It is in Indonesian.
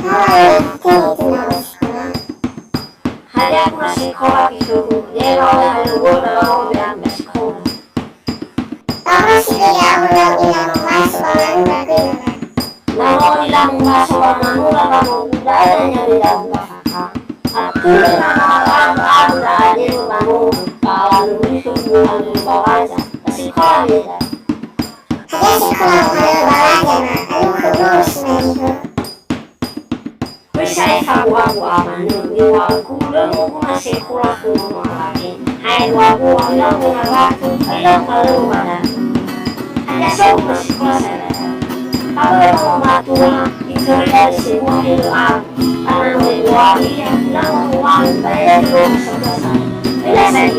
Hanya aku masih sekolah gitu, dia mau yang gue mau yang sekolah. Tama sige ako lang ilang masoran na ginawa. Namun ilang masoran manula kamu dahil niya bilang at tuloy na nakakaano dahil kamu palulusog mo ang bawaza kasi ko nila. Hadesi ko lang bawaza na anong kubos na ito. Saya kawa manu iwa kulo mo masih kurang kulo lagi. Hai wabu alam mengaku alam malu mana. Ada so masih kuasa. Kalau mau matua itu dari semua hilang. Karena iwa dia nama uang bayar dulu sebesar. Bila saya